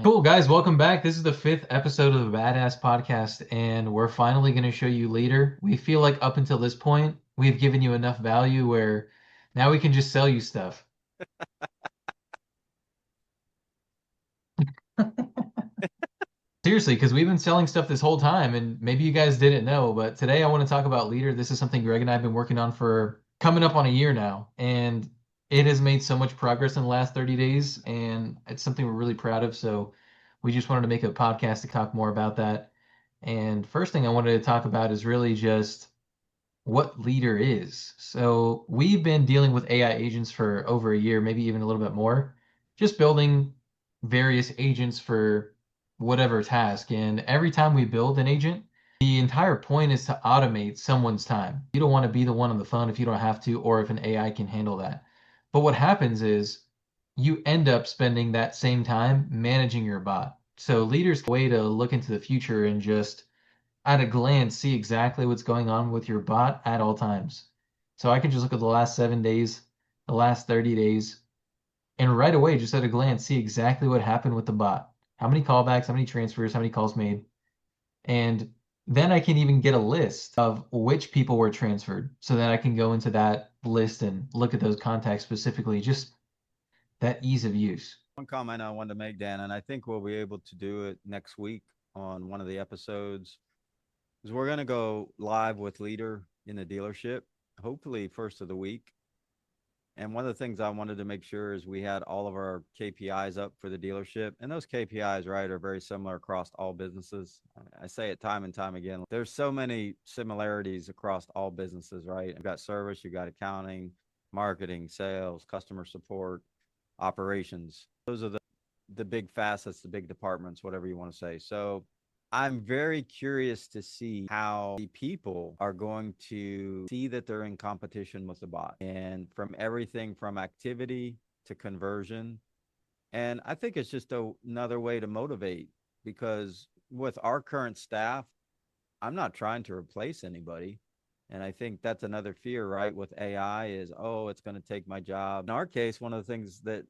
Cool, guys. Welcome back. This is the fifth episode of the BadAaas Podcast, and we're finally going to show you Leadr. We feel like up until this point, we've given you enough value where now we can just sell you stuff. Seriously, because we've been selling stuff this whole time, and maybe you guys didn't know, but today I want to talk about Leadr. This is something Greg and I have been working on for coming up on a year now, and it has made so much progress in the last 30 days, and it's something we're really proud of. So we just wanted to make a podcast to talk more about that. And first thing I wanted to talk about is really just what Leadr is. So we've been dealing with AI agents for over a year, maybe even a little bit more, just building various agents for whatever task. And every time we build an agent, the entire point is to automate someone's time. You don't want to be the one on the phone if you don't have to, or if an AI can handle that. But what happens is you end up spending that same time managing your bot. So Leadr's a way to look into the future and just at a glance see exactly what's going on with your bot at all times. So I can just look at the last 7 days, the last 30 days, and right away, just at a glance, see exactly what happened with the bot. How many callbacks, how many transfers, how many calls made. And then I can even get a list of which people were transferred so that I can go into that list and look at those contacts specifically, just that ease of use. One comment I wanted to make, Dan, and I think we'll be able to do it next week on one of the episodes, is we're going to go live with Leadr in the dealership, hopefully first of the week. And one of the things I wanted to make sure is we had all of our KPIs up for the dealership. And those KPIs, right, are very similar across all businesses. I say it time and time again. There's so many similarities across all businesses, right? You've got service, you've got accounting, marketing, sales, customer support, operations. Those are the big facets, the big departments, whatever you want to say. So I'm very curious to see how the people are going to see that they're in competition with the bot, and from everything from activity to conversion. And I think it's just another way to motivate, because with our current staff, I'm not trying to replace anybody. And I think that's another fear, right? With AI is, oh, it's going to take my job. In our case, one of the things that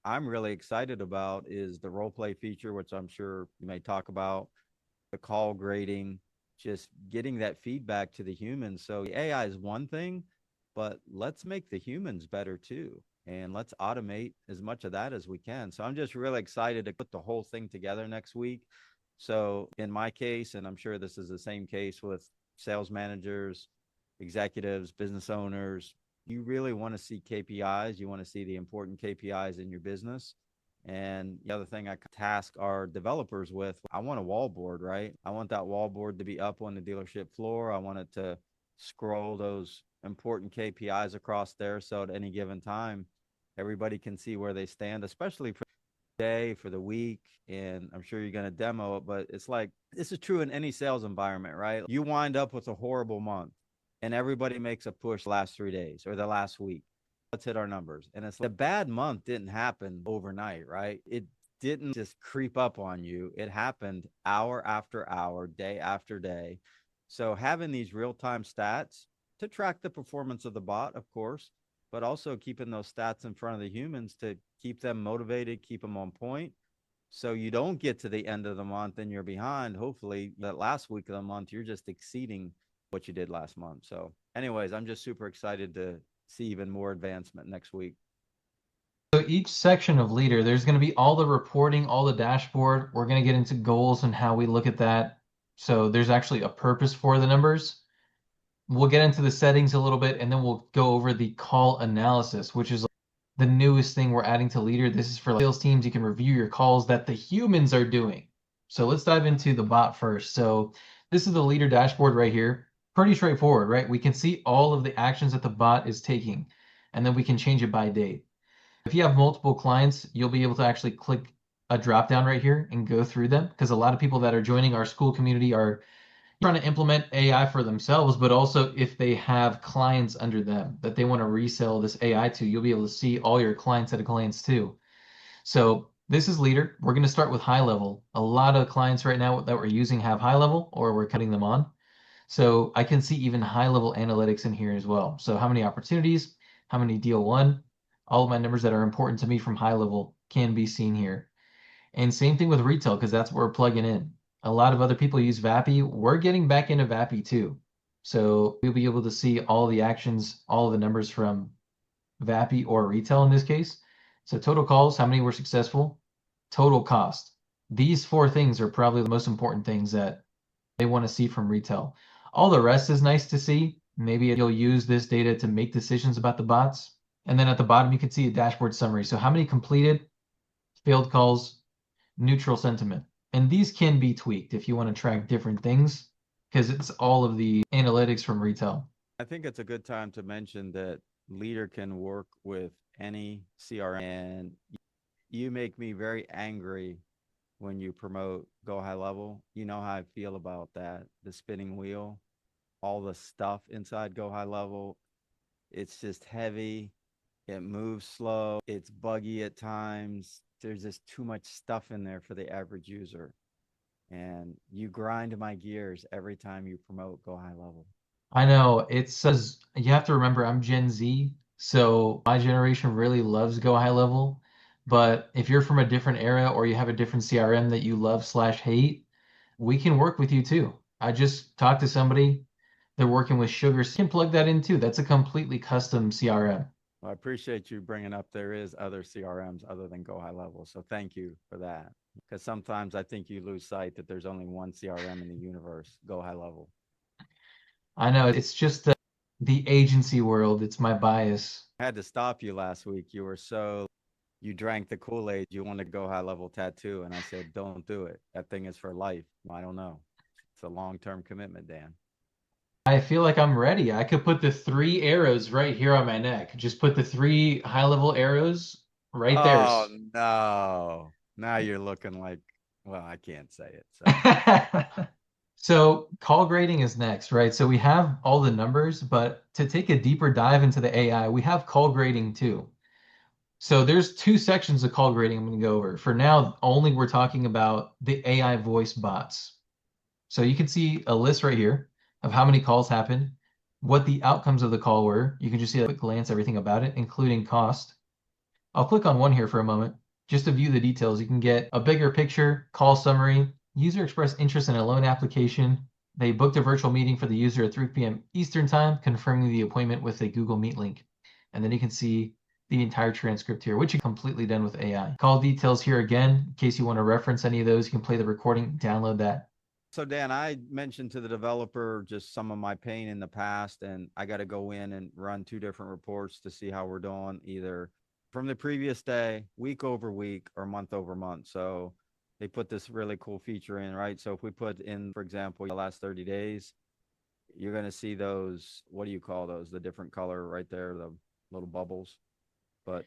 I'm really excited about is the role play feature, which I'm sure you may talk about, the call grading, just getting that feedback to the humans. So the AI is one thing, but let's make the humans better too. And let's automate as much of that as we can. So I'm just really excited to put the whole thing together next week. So in my case, and I'm sure this is the same case with sales managers, executives, business owners, you really want to see KPIs. You want to see the important KPIs in your business. And the other thing I task our developers with, I want a wall board, right? I want that wall board to be up on the dealership floor. I want it to scroll those important KPIs across there. So at any given time, everybody can see where they stand, especially for the day, for the week. And I'm sure you're going to demo it, but it's like, this is true in any sales environment, right? You wind up with a horrible month and everybody makes a push the last 3 days or the last week. Let's hit our numbers. And it's like, the bad month didn't happen overnight, right? It didn't just creep up on you. It happened hour after hour, day after day. So having these real-time stats to track the performance of the bot, of course, but also keeping those stats in front of the humans to keep them motivated, keep them on point. So you don't get to the end of the month and you're behind. Hopefully that last week of the month, you're just exceeding what you did last month. So anyways, I'm just super excited to see even more advancement next week. So each section of Leadr, there's going to be all the reporting, all the dashboard. We're going to get into goals and how we look at that. So there's actually a purpose for the numbers. We'll get into the settings a little bit, and then we'll go over the call analysis, which is the newest thing we're adding to Leadr. This is for sales teams. You can review your calls that the humans are doing. So let's dive into the bot first. So this is the Leadr dashboard right here. Pretty straightforward, right? We can see all of the actions that the bot is taking, and then we can change it by date. If you have multiple clients, you'll be able to actually click a drop down right here and go through them, because a lot of people that are joining our school community are trying to implement AI for themselves, but also if they have clients under them that they want to resell this AI to, you'll be able to see all your clients at a glance too. So this is Leadr. We're going to start with high level. A lot of clients right now that we're using have high level, or we're cutting them on. So I can see even high level analytics in here as well. So how many opportunities, how many deal won, all of my numbers that are important to me from high level can be seen here. And same thing with retail, because that's what we're plugging in. A lot of other people use Vappy. We're getting back into Vappy too. So we'll be able to see all the actions, all of the numbers from Vappy or retail in this case. So total calls, how many were successful, total cost. These four things are probably the most important things that they want to see from retail. All the rest is nice to see. Maybe you'll use this data to make decisions about the bots. And then at the bottom, you can see a dashboard summary. So how many completed, failed calls, neutral sentiment. And these can be tweaked if you want to track different things because it's all of the analytics from retail. I think it's a good time to mention that Leadr can work with any CRM. And you make me very angry when you promote Go High Level. You know how I feel about that. The spinning wheel, all the stuff inside Go High Level. It's just heavy. It moves slow. It's buggy at times. There's just too much stuff in there for the average user. And you grind my gears every time you promote Go High Level. I know it says you have to remember I'm Gen Z, so my generation really loves Go High Level. But if you're from a different era or you have a different CRM that you love slash hate, we can work with you too. I just talked to somebody, they're working with Sugar, so you can plug that in too. That's a completely custom CRM. Well, I appreciate you bringing up there is other CRMs other than Go High Level. So thank you for that. Because sometimes I think you lose sight that there's only one CRM in the universe, Go High Level. I know it's just the agency world. It's my bias. I had to stop you last week. You drank the Kool-Aid. You want to Go High Level tattoo. And I said, don't do it. That thing is for life. I don't know. It's a long-term commitment, Dan. I feel like I'm ready. I could put the three arrows right here on my neck. Just put the three high level arrows right there. Oh, no. Now you're looking like, well, I can't say it. So So call grading is next, right? So we have all the numbers, but to take a deeper dive into the AI, we have call grading too. So there's two sections of call grading I'm going to go over. For now, only we're talking about the AI voice bots. So you can see a list right here of how many calls happened, what the outcomes of the call were. You can just see at a quick glance everything about it, including cost. I'll click on one here for a moment just to view the details. You can get a bigger picture, call summary, user expressed interest in a loan application. They booked a virtual meeting for the user at 3 p.m. Eastern time, confirming the appointment with a Google Meet link. And then you can see the entire transcript here, which is completely done with AI. Call details here again, in case you want to reference any of those. You can play the recording, download that. So Dan, I mentioned to the developer just some of my pain in the past, and I got to go in and run two different reports to see how we're doing, either from the previous day, week over week, or month over month. So they put this really cool feature in, right? So if we put in, for example, the last 30 days, you're going to see those, what do you call those? The different color right there, the little bubbles. But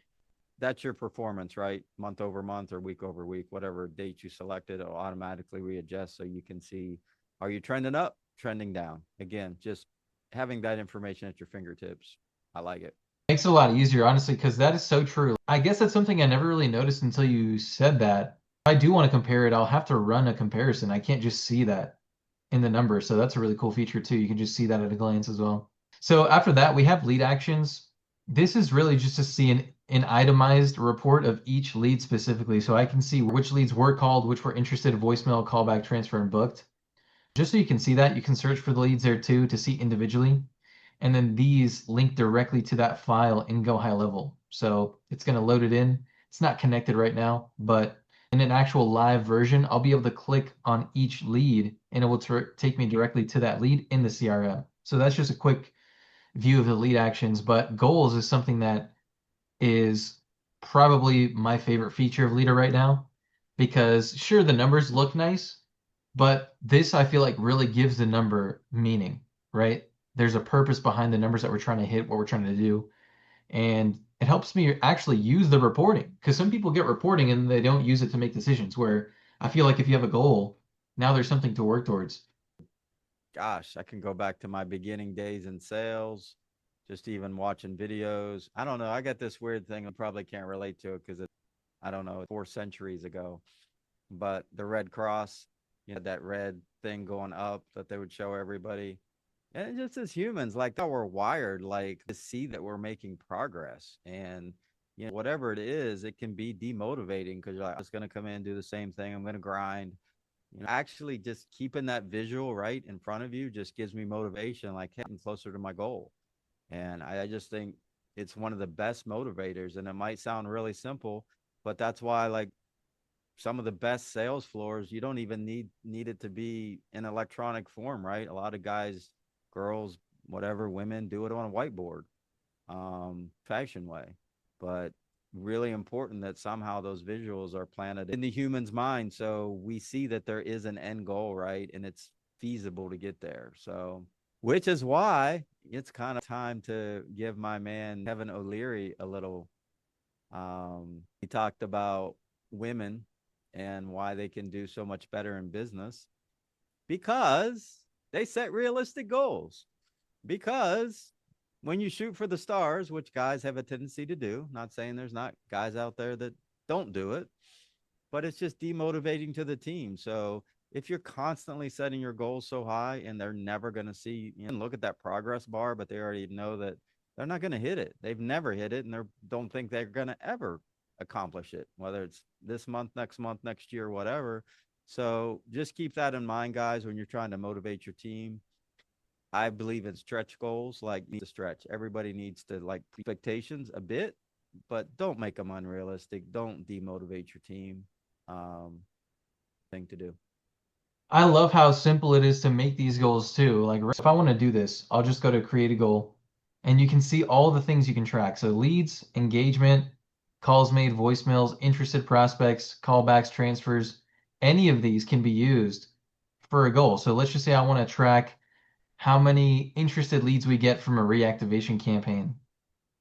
that's your performance, right? Month over month or week over week, whatever date you selected, it'll automatically readjust so you can see, are you trending up, trending down? Again, just having that information at your fingertips. I like it. Makes it a lot easier, honestly, because that is so true. I guess that's something I never really noticed until you said that. If I do want to compare it, I'll have to run a comparison. I can't just see that in the number. So that's a really cool feature too. You can just see that at a glance as well. So after that, we have lead actions. This is really just to see an itemized report of each lead specifically. So I can see which leads were called, which were interested, voicemail, callback, transfer, and booked. Just so you can see that, you can search for the leads there too to see individually. And then these link directly to that file in Go High Level. So it's going to load it in. It's not connected right now, but in an actual live version, I'll be able to click on each lead and it will take me directly to that lead in the CRM. So that's just a quick view of the lead actions, but goals is something that is probably my favorite feature of Leadr right now because sure, the numbers look nice, but this I feel like really gives the number meaning, right? There's a purpose behind the numbers that we're trying to hit, what we're trying to do. And it helps me actually use the reporting because some people get reporting and they don't use it to make decisions. Where I feel like if you have a goal, now there's something to work towards. Gosh, I can go back to my beginning days in sales, just even watching videos. I don't know. I got this weird thing. I probably can't relate to it because I don't know, 4 centuries ago. But the Red Cross, that red thing going up that they would show everybody. And just as humans, like, that we're wired, like, to see that we're making progress. And whatever it is, it can be demotivating because you're like, I'm just going to come in and do the same thing. I'm going to grind. Actually just keeping that visual right in front of you just gives me motivation, like, hey, I'm closer to my goal. And I just think it's one of the best motivators. And it might sound really simple, but that's why, like, some of the best sales floors, you don't even need it to be in electronic form, right? A lot of guys, girls, whatever, women do it on a whiteboard, fashion way. But really important that somehow those visuals are planted in the human's mind, so we see that there is an end goal, right? And it's feasible to get there. So, which is why it's kind of time to give my man Kevin O'Leary a little. He talked about women and why they can do so much better in business because they set realistic goals. Because when you shoot for the stars, which guys have a tendency to do, not saying there's not guys out there that don't do it, but it's just demotivating to the team. So if you're constantly setting your goals so high and they're never going to see, look at that progress bar, but they already know that they're not going to hit it. They've never hit it, and they don't think they're going to ever accomplish it, whether it's this month, next year, whatever. So just keep that in mind, guys, when you're trying to motivate your team. I believe in stretch goals, like need to stretch. Everybody needs to like expectations a bit, but don't make them unrealistic. Don't demotivate your team. Um, thing to do. I love how simple it is to make these goals too. Like if I want to do this, I'll just go to create a goal and you can see all the things you can track. So leads, engagement, calls made, voicemails, interested prospects, callbacks, transfers, any of these can be used for a goal. So let's just say I want to track how many interested leads we get from a reactivation campaign.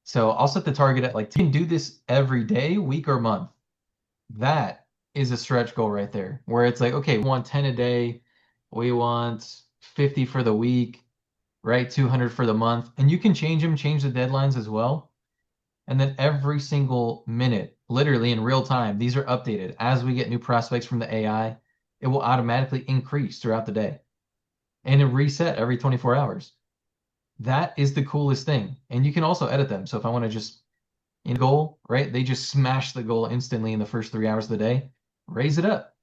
So I'll set the target at like, you can do this every day, week, or month. That is a stretch goal right there, where it's like, okay, we want 10 a day, we want 50 for the week, right? 200 for the month. And you can change them, change the deadlines as well. And then every single minute, literally in real time, these are updated. As we get new prospects from the AI, it will automatically increase throughout the day and it reset every 24 hours. That is the coolest thing. And you can also edit them. So if I want to just goal, right? They just smash the goal instantly in the first 3 hours of the day. Raise it up.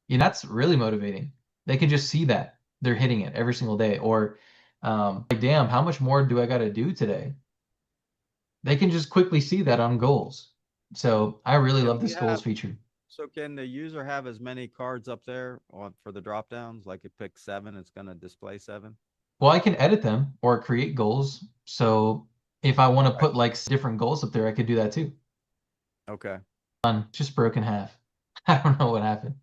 That's really motivating. They can just see that they're hitting it every single day. Or like, damn, how much more do I got to do today? They can just quickly see that on goals. So I really Can love we this goals have feature. so can the user have as many cards up there on for the drop downs? Like it picks seven, it's gonna display seven. Well, I can edit them or create goals. So if I want to Right. put like different goals up there, I could do that too. Okay. Just broken half. I don't know what happened.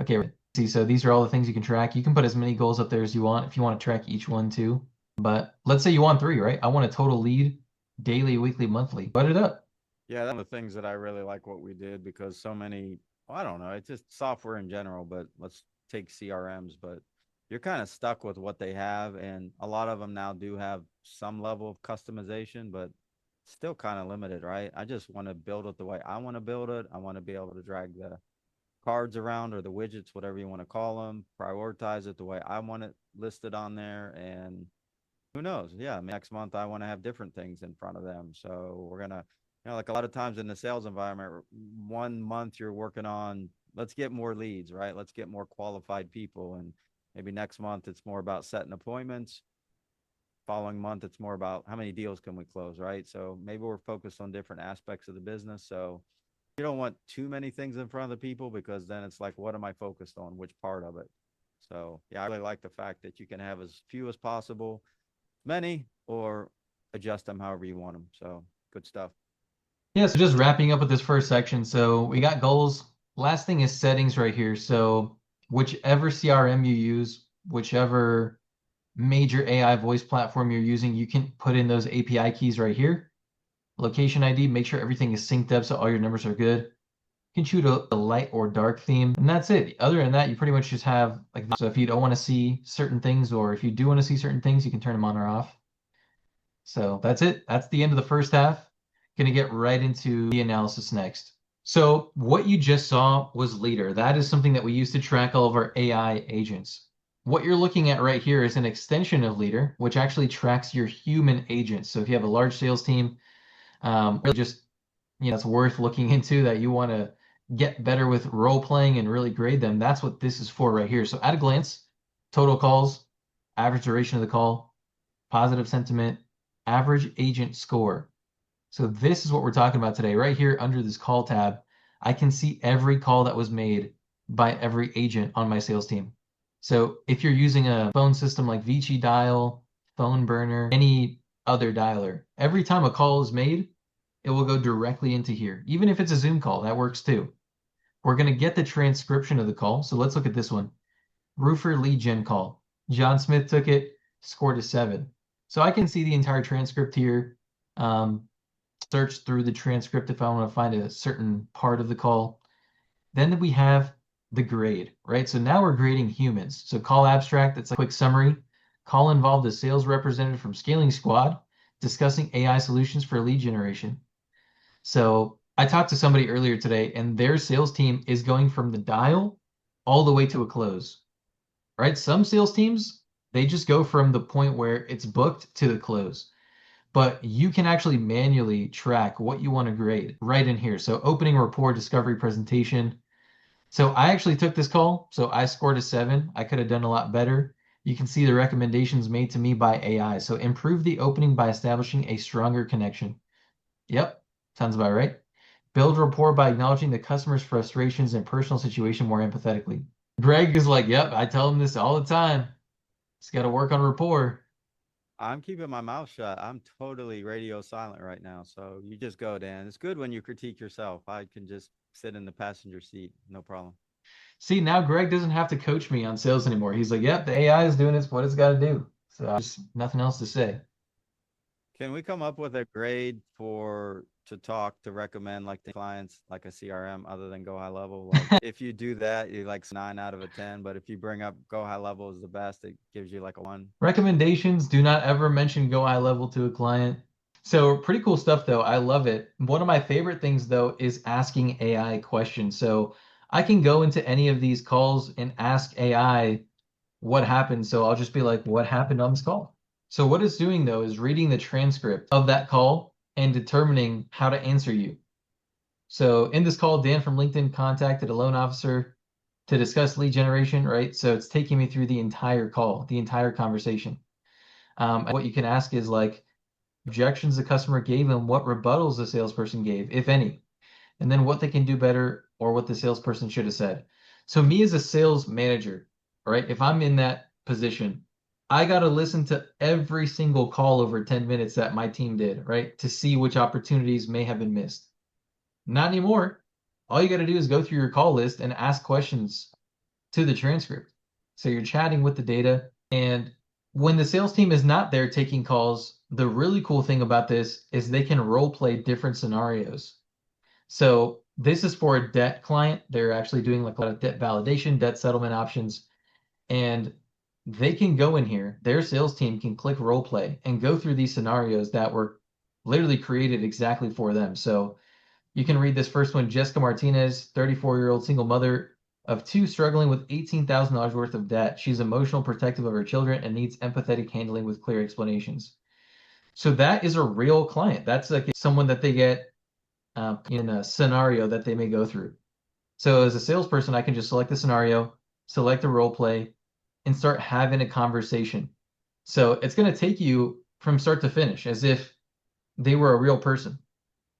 Okay, see, so these are all the things you can track. You can put as many goals up there as you want if you want to track each one too. But let's say you want three, right? I want a total lead daily, weekly, monthly. Put it up. Yeah, that's one of the things that I really like what we did because so many, well, I don't know, it's just software in general, but let's take CRMs, but you're kind of stuck with what they have. And a lot of them now do have some level of customization, but still kind of limited, right? I just want to build it the way I want to build it. I want to be able to drag the cards around or the widgets, whatever you want to call them, prioritize it the way I want it listed on there. And who knows? Yeah, next month I want to have different things in front of them. So we're gonna, like a lot of times in the sales environment, one month you're working on let's get more leads, right? Let's get more qualified people, and maybe next month it's more about setting appointments. Following month it's more about how many deals can we close, right? So maybe we're focused on different aspects of the business. So you don't want too many things in front of the people because then it's like, what am I focused on? Which part of it? So yeah, I really like the fact that you can have as few as possible, many, or adjust them however you want them. So good stuff. Yeah, so just wrapping up with this first section. So we got goals. Last thing is settings right here. So whichever CRM you use, whichever major AI voice platform you're using, you can put in those API keys right here. Location ID, make sure everything is synced up so all your numbers are good. You can choose a light or dark theme, and that's it. Other than that, you pretty much just have like this. So if you don't want to see certain things, or if you do want to see certain things, you can turn them on or off. So that's it. That's the end of the first half. Gonna get right into the analysis next. So what you just saw was Leadr. That is something that we use to track all of our AI agents. What you're looking at right here is an extension of Leadr, which actually tracks your human agents. So if you have a large sales team, really just that's worth looking into, that you want to get better with role playing and really grade them, that's what this is for right here. So at a glance, total calls, average duration of the call, positive sentiment, average agent score. So this is what we're talking about today. Right here under this call tab, I can see every call that was made by every agent on my sales team. So if you're using a phone system like Vici Dial, Phone Burner, any other dialer, every time a call is made, it will go directly into here. Even if it's a Zoom call, that works too. We're going to get the transcription of the call. So let's look at this one. Roofer lead gen call. John Smith took it, scored a 7. So I can see the entire transcript here. Search through the transcript if I want to find a certain part of the call. Then we have the grade, right? So now we're grading humans. So call abstract, that's a quick summary. Call involved a sales representative from Scaling Squad discussing AI solutions for lead generation. So I talked to somebody earlier today, and their sales team is going from the dial all the way to a close, right? Some sales teams, they just go from the point where it's booked to the close. But you can actually manually track what you want to grade right in here. So opening rapport, discovery, presentation. So I actually took this call. So I scored a 7. I could have done a lot better. You can see the recommendations made to me by AI. So improve the opening by establishing a stronger connection. Yep, sounds about right. Build rapport by acknowledging the customer's frustrations and personal situation more empathetically. Greg is like, yep, I tell him this all the time. Just got to work on rapport. I'm keeping my mouth shut. I'm totally radio silent right now. So you just go, Dan. It's good when you critique yourself. I can just sit in the passenger seat. No problem. See, now Greg doesn't have to coach me on sales anymore. He's like, yep, the AI is doing what it's got to do. So there's nothing else to say. Can we come up with a grade for to talk to recommend like the clients like a CRM other than Go High Level? Like if you do that, you like 9 out of 10. But if you bring up Go High Level as the best, it gives you like a 1. Recommendations, do not ever mention Go High Level to a client. So pretty cool stuff though. I love it. One of my favorite things though is asking AI questions. So I can go into any of these calls and ask AI what happened. So I'll just be like, what happened on this call? So what it's doing though is reading the transcript of that call and determining how to answer you. So in this call, Dan from LinkedIn contacted a loan officer to discuss lead generation, right? So it's taking me through the entire call, the entire conversation. What you can ask is like objections the customer gave and what rebuttals the salesperson gave, if any, and then what they can do better or what the salesperson should have said. So me as a sales manager, right? If I'm in that position, I got to listen to every single call over 10 minutes that my team did, right? To see which opportunities may have been missed. Not anymore. All you got to do is go through your call list and ask questions to the transcript. So you're chatting with the data. And when the sales team is not there taking calls, the really cool thing about this is they can role play different scenarios. So this is for a debt client. They're actually doing like a lot of debt validation, debt settlement options, and they can go in here. Their sales team can click role play and go through these scenarios that were literally created exactly for them. So you can read this first one. Jessica Martinez, 34-year-old single mother of 2, struggling with $18,000 worth of debt. She's emotional, protective of her children, and needs empathetic handling with clear explanations. So that is a real client. That's like someone that they get in a scenario that they may go through. So as a salesperson, I can just select the scenario, select the role play, and start having a conversation. So it's going to take you from start to finish as if they were a real person.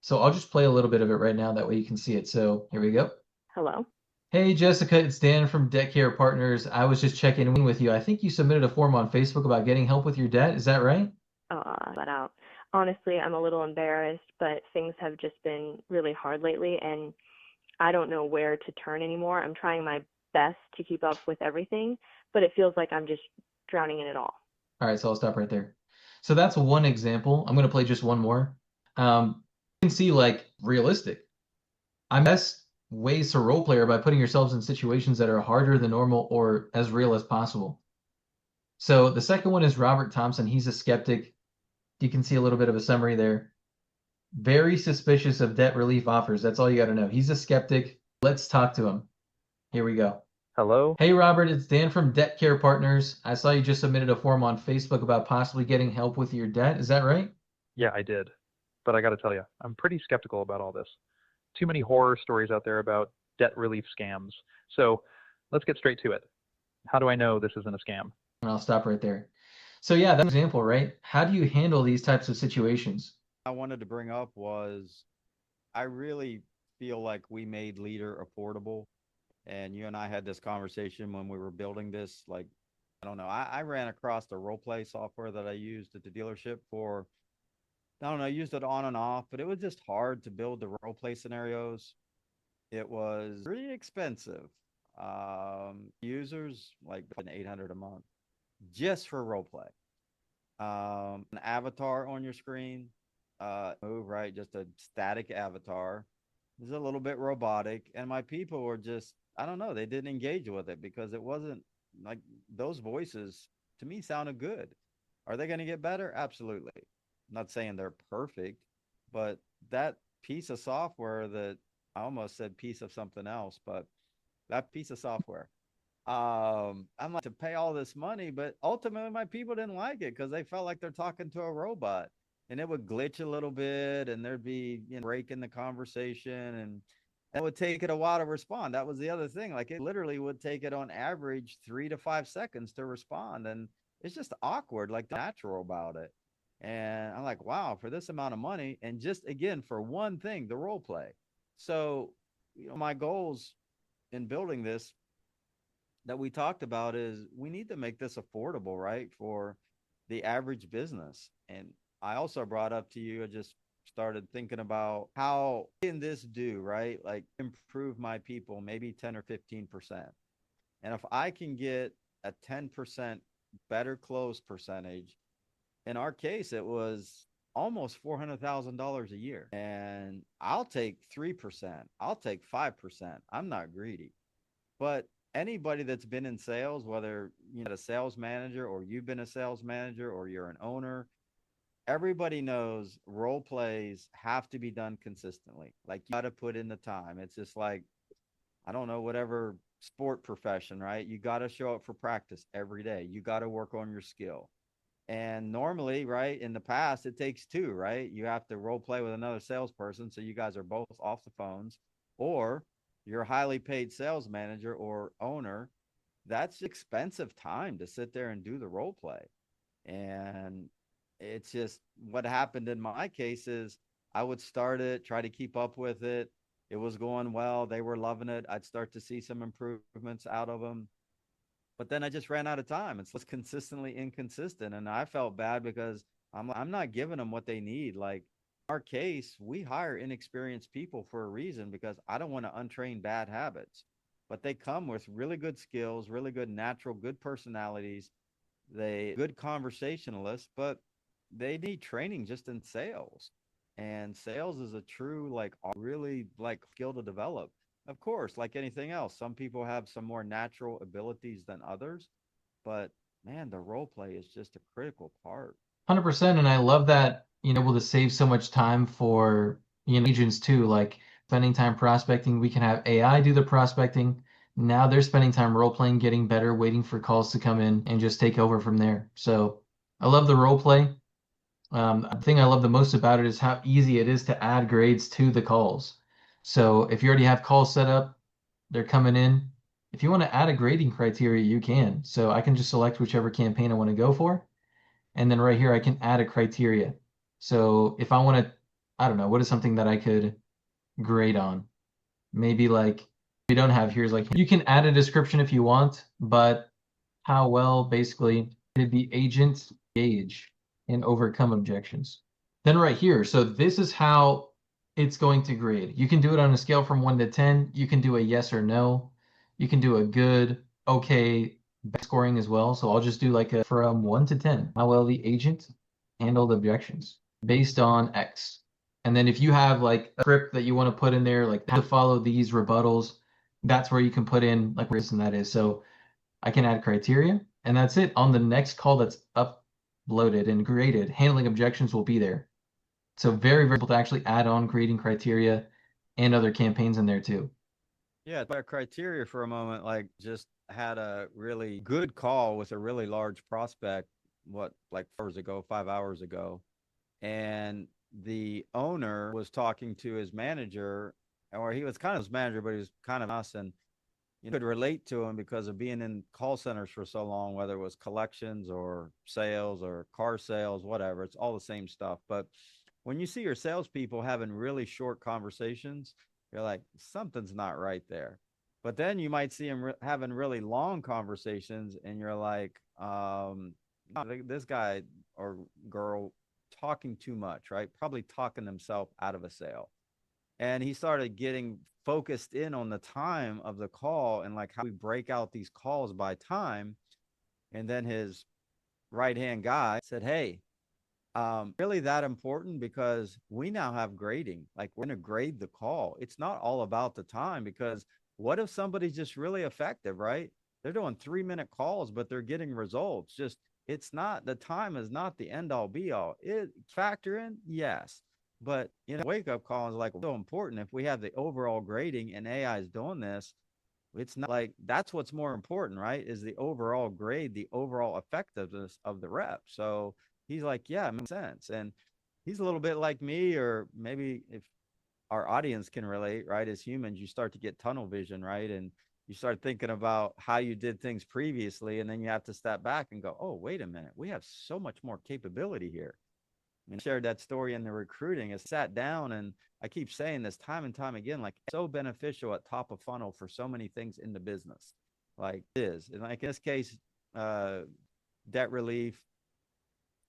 So I'll just play a little bit of it right now. That way you can see it. So here we go. Hello. Hey, Jessica, it's Dan from Debt Care Partners. I was just checking in with you. I think you submitted a form on Facebook about getting help with your debt. Is that right? Let out. Honestly, I'm a little embarrassed, but things have just been really hard lately, and I don't know where to turn anymore. I'm trying my best to keep up with everything, but it feels like I'm just drowning in it all. All right, so I'll stop right there. So that's one example. I'm going to play just one more. You can see like realistic. I best ways to role play are by putting yourselves in situations that are harder than normal or as real as possible. So the second one is Robert Thompson. He's a skeptic. You can see a little bit of a summary there. Very suspicious of debt relief offers. That's all you got to know. He's a skeptic. Let's talk to him. Here we go. Hello? Hey, Robert, it's Dan from Debt Care Partners. I saw you just submitted a form on Facebook about possibly getting help with your debt. Is that right? Yeah, I did. but I got to tell you, I'm pretty skeptical about all this. Too many horror stories out there about debt relief scams. So let's get straight to it. How do I know this isn't a scam? And I'll stop right there. So yeah, that's an example, right? How do you handle these types of situations? I wanted to bring up was I really feel like we made Leadr affordable. And you and I had this conversation when we were building this. Like, I don't know, I ran across the roleplay software that I used at the dealership for, I don't know, I used it on and off, but it was just hard to build the roleplay scenarios. It was pretty expensive. Users like an 800 a month just for roleplay. An avatar on your screen, move right, just a static avatar. It's a little bit robotic, and my people were just, I don't know, they didn't engage with it because it wasn't like those voices to me sounded good. Are they going to get better? Absolutely. I'm not saying they're perfect, but that piece of software that I almost said piece of something else, but that piece of software, I'm like to pay all this money, but ultimately my people didn't like it because they felt like they're talking to a robot, and it would glitch a little bit, and there'd be break in the conversation, and it would take it a while to respond. That was the other thing. Like it literally would take it on average 3 to 5 seconds to respond, and it's just awkward, like natural about it. And I'm like, wow, for this amount of money, and just again for one thing, the role play. So, my goals in building this that we talked about is we need to make this affordable, right, for the average business. And I also brought up to you, I just started thinking about how can this do, right? Like improve my people, maybe 10 or 15%. And if I can get a 10% better close percentage, in our case, it was almost $400,000 a year. And I'll take 3%. I'll take 5%. I'm not greedy. But anybody that's been in sales, whether you're a sales manager or you've been a sales manager or you're an owner, everybody knows role plays have to be done consistently. Like you got to put in the time. It's just like, I don't know, whatever sport profession, right? You got to show up for practice every day. You got to work on your skill. And normally, right, in the past, it takes two, right? You have to role play with another salesperson. So you guys are both off the phones, or you're a highly paid sales manager or owner. That's expensive time to sit there and do the role play. And it's just what happened in my case is I would start it, try to keep up with it. It was going well. They were loving it. I'd start to see some improvements out of them. But then I just ran out of time. It's consistently inconsistent. And I felt bad because I'm not giving them what they need. Like in our case, we hire inexperienced people for a reason because I don't want to untrain bad habits. But they come with really good skills, really good natural, good personalities. They good conversationalists, but they need training just in sales. And sales is a true, like, really like skill to develop. Of course, like anything else, some people have some more natural abilities than others, but man, the role play is just a critical part. 100%. And I love that, able to save so much time for, agents too, like spending time prospecting. We can have AI do the prospecting. Now they're spending time role playing, getting better, waiting for calls to come in and just take over from there. So I love the role play. The thing I love the most about it is how easy it is to add grades to the calls. So if you already have calls set up, they're coming in. If you want to add a grading criteria, you can. So I can just select whichever campaign I want to go for. And then right here, I can add a criteria. So if I want to, I don't know, what is something that I could grade on? Maybe like we don't have here is like you can add a description if you want, but how well basically did the agent engage and overcome objections? Then right here, so this is how it's going to grade. You can do it on a scale from 1 to 10. You can do a yes or no. You can do a good, okay, scoring as well. So I'll just do like a from 1 to 10. How well the agent handled objections based on X. And then if you have like a script that you want to put in there, like to follow these rebuttals, that's where you can put in like where that is. So I can add criteria, and that's it. On the next call that's uploaded and graded, handling objections will be there. So very, very simple to actually add on grading criteria and other campaigns in there too. Yeah, by criteria for a moment, like just had a really good call with a really large prospect, what, like 4 hours ago, 5 hours ago. And the owner was talking to his manager, or he was kind of his manager, but he was kind of us, and could relate to him because of being in call centers for so long, whether it was collections or sales or car sales, whatever. It's all the same stuff. But when you see your salespeople having really short conversations, you're like, something's not right there. But then you might see them having really long conversations, and you're like, this guy or girl talking too much, right? Probably talking himself out of a sale. And he started getting focused in on the time of the call and like how we break out these calls by time. And then his right hand guy said, hey, really that important? Because we now have grading. Like, we're going to grade the call. It's not all about the time, because what if somebody's just really effective, right? They're doing 3-minute calls, but they're getting results. Just, it's not, the time is not the end all be all. It factor in, yes. But, wake up call is like so important. If we have the overall grading and AI is doing this, it's not like that's what's more important, right? Is the overall grade, the overall effectiveness of the rep. So he's like, yeah, it makes sense. And he's a little bit like me, or maybe if our audience can relate, right? As humans, you start to get tunnel vision, right? And you start thinking about how you did things previously, and then you have to step back and go, oh, wait a minute, we have so much more capability here. And shared that story in the recruiting. I sat down, and I keep saying this time and time again, like, it's so beneficial at top of funnel for so many things in the business. Like it is. And like in this case, debt relief,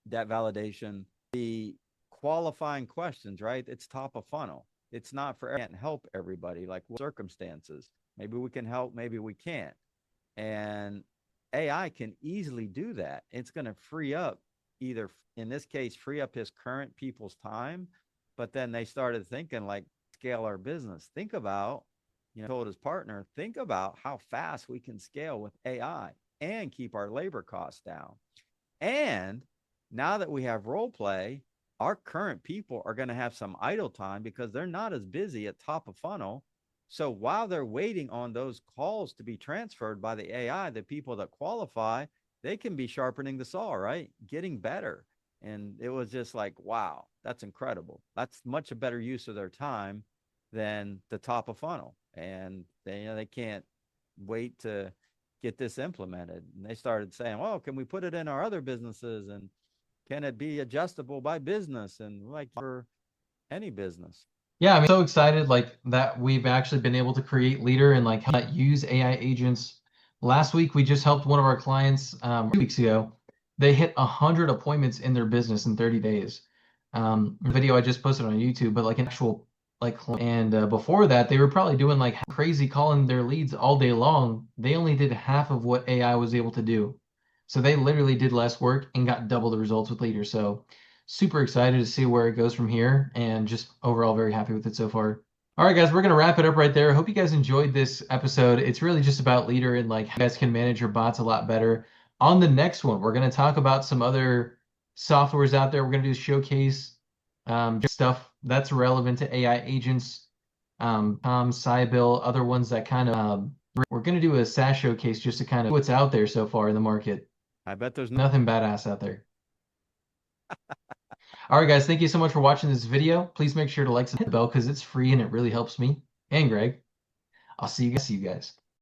debt validation, the qualifying questions, right? It's top of funnel. It's not for, can't help everybody. Like, what circumstances? Maybe we can help, maybe we can't. And AI can easily do that. It's going to free up, either in this case, free up his current people's time. But then they started thinking, like, scale our business. Think about, told his partner, think about how fast we can scale with AI and keep our labor costs down. And now that we have role play, our current people are going to have some idle time because they're not as busy at top of funnel. So while they're waiting on those calls to be transferred by the AI, the people that qualify, they can be sharpening the saw, right? Getting better. And it was just like, wow, that's incredible. That's much a better use of their time than the top of funnel. And they can't wait to get this implemented. And they started saying, well, can we put it in our other businesses? And can it be adjustable by business? And like, for any business. Yeah, I'm so excited like that we've actually been able to create Leadr and like use AI agents. Last week, we just helped one of our clients 2 weeks ago. They hit 100 appointments in their business in 30 days. Video I just posted on YouTube, but like an actual and before that, they were probably doing like crazy calling their leads all day long. They only did half of what AI was able to do. So they literally did less work and got double the results with Leadr. So super excited to see where it goes from here, and just overall very happy with it so far. All right, guys, we're going to wrap it up right there. I hope you guys enjoyed this episode. It's really just about Leadr and like how you guys can manage your bots a lot better. On the next one, we're going to talk about some other softwares out there. We're going to do showcase stuff that's relevant to AI agents, Cybil, other ones that kind of, we're going to do a SaaS showcase just to kind of what's out there so far in the market. I bet there's nothing badass out there. All right, guys, thank you so much for watching this video. Please make sure to like and hit the bell because it's free and it really helps me and Greg. I'll see you guys.